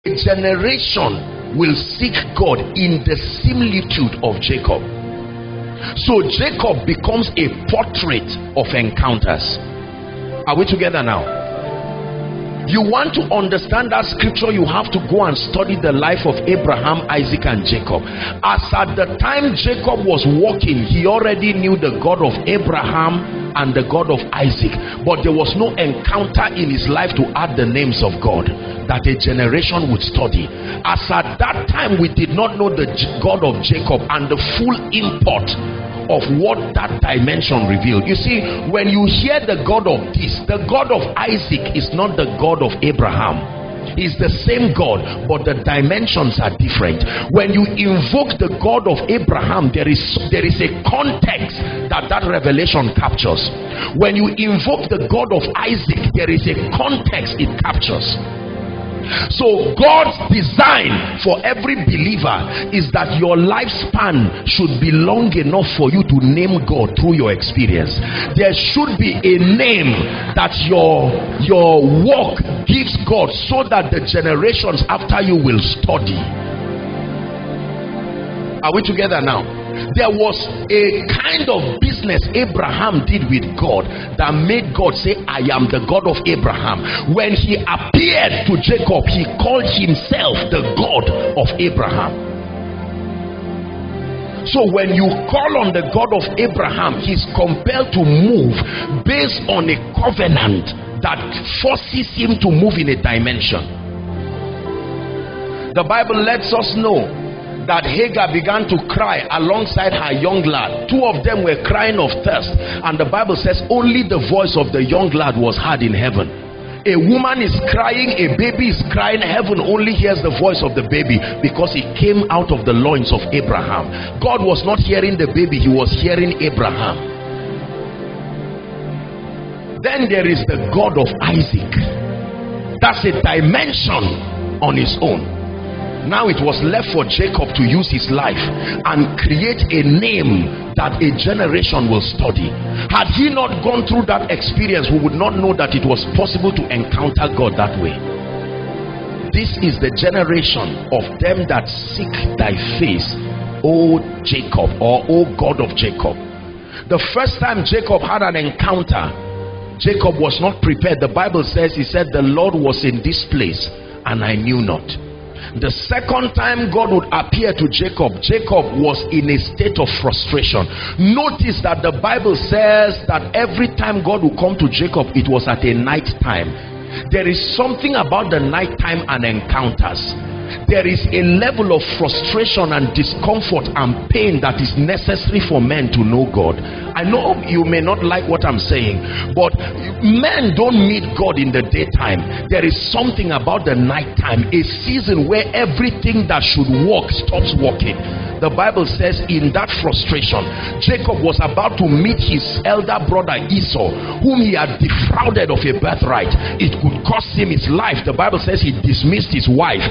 A generation will seek God in the similitude of Jacob. So Jacob becomes a portrait of encounters. Are we together now? You want to understand that scripture, you have to go and study the life of Abraham, Isaac, and Jacob. As at the time Jacob was walking, he already knew the God of Abraham and the God of Isaac, but there was no encounter in his life to add the names of God that a generation would study. As at that time, we did not know the God of Jacob and the full import of what that dimension revealed. You see, when you hear the God of this, the God of Isaac is not the God of Abraham. He's the same God, but the dimensions are different. When you invoke the God of Abraham, there is a context that revelation captures. When you invoke the God of Isaac, there is a context it captures. So God's design for every believer is that your lifespan should be long enough for you to name God through your experience. There should be a name that your work gives God, so that the generations after you will study. Are we together now? There was a kind of business Abraham did with God that made God say, I am the God of Abraham. When he appeared to Jacob, he called himself the God of Abraham. So when you call on the God of Abraham, he's compelled to move based on a covenant that forces him to move in a dimension. The Bible lets us know that Hagar began to cry alongside her young lad. Two of them were crying of thirst, and the Bible says only the voice of the young lad was heard in heaven. A woman is crying, a baby is crying, heaven only hears the voice of the baby because it came out of the loins of Abraham. God was not hearing the baby, he was hearing Abraham. Then there is the God of Isaac. That's a dimension on its own. Now it was left for Jacob to use his life and create a name that a generation will study. Had he not gone through that experience, we would not know that it was possible to encounter God that way. This is the generation of them that seek thy face, O Jacob, or O God of Jacob. The first time Jacob had an encounter, Jacob was not prepared. The Bible says, he said, the Lord was in this place and I knew not. The second time God would appear to Jacob, Jacob was in a state of frustration. Notice that the Bible says that every time God would come to Jacob, it was at a night time. There is something about the night time and encounters. There is a level of frustration and discomfort and pain that is necessary for men to know God. I know you may not like what I'm saying, but men don't meet God in the daytime. There is something about the night time, a season where everything that should work stops working. The Bible says in that frustration, Jacob was about to meet his elder brother Esau, whom he had defrauded of a birthright. It could cost him his life. The Bible says he dismissed his wife,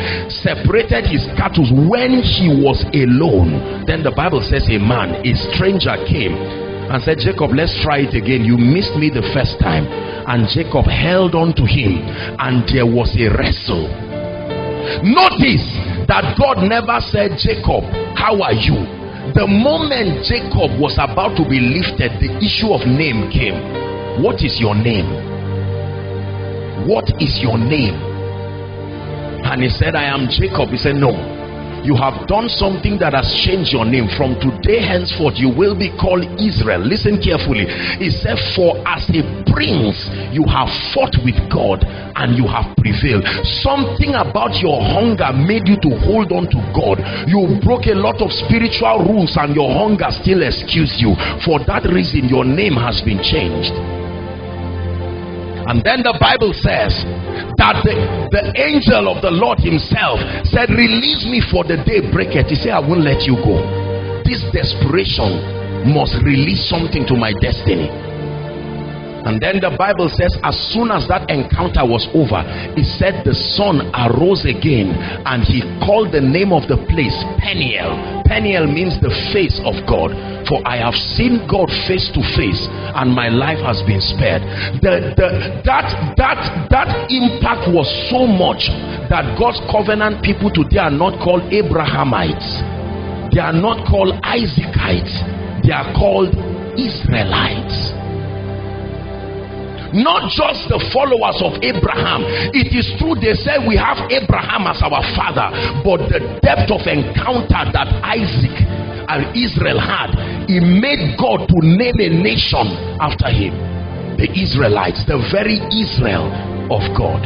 separated his cattle when he was alone. Then the Bible says a man, a stranger, came and said, Jacob, let's try it again. You missed me the first time. And Jacob held on to him, and there was a wrestle. Notice that God never said, Jacob, how are you? The moment Jacob was about to be lifted, the issue of name came. What is your name? What is your name? And he said, I am Jacob. He said, no, you have done something that has changed your name. From today henceforth you will be called Israel. Listen carefully. He said, for as a prince you have fought with God and you have prevailed. Something about your hunger made you to hold on to God. You broke a lot of spiritual rules and your hunger still excused you. For that reason your name has been changed. And then the Bible says that the angel of the Lord himself said, release me, for the day breaketh. He said, I won't let you go. This desperation must release something to my destiny. And then the Bible says, as soon as that encounter was over, it said the sun arose again, and he called the name of the place Peniel. Peniel means the face of God. For I have seen God face to face, and my life has been spared. That impact was so much that God's covenant people today are not called Abrahamites. They are not called Isaacites. They are called Israelites. Not just the followers of Abraham. It is true they say we have Abraham as our father, but the depth of encounter that Isaac and Israel had, it made God to name a nation after him. The Israelites, the very Israel of God.